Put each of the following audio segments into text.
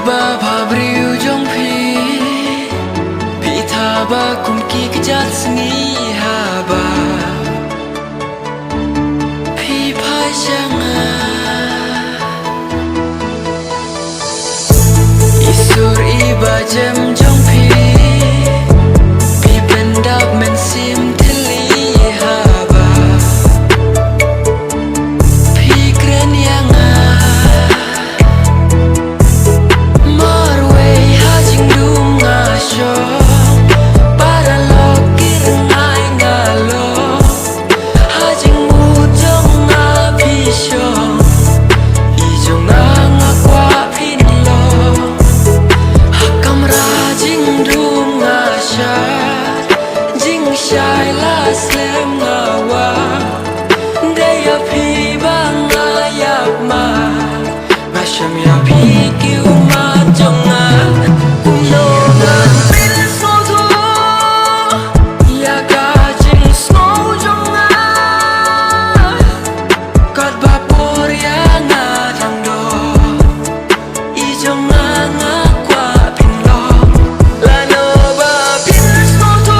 ba babriu jong pi tha ba kum ki kjat sngi ha ba pi phai changa isur iba jem jong pi bendap men sim thili ha ba pi kren yang Shai la slem ngawa Deya pi banga yak ma Masham ya pi kiu ma jonga Kuno nga bil so to Ya ka jing snow jonga Kat ba por ya nga thang do I jonga nga kwa pin lo La no ba bil so to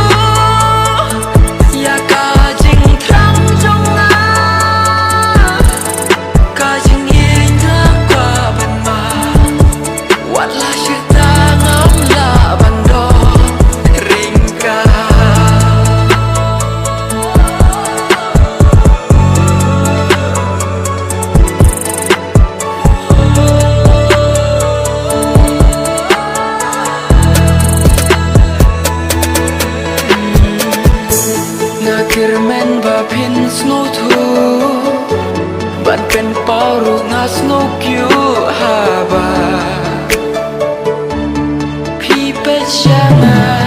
Kirmen ba pin snow thu ban pen paru nga snow kyu ha ba pi pe changa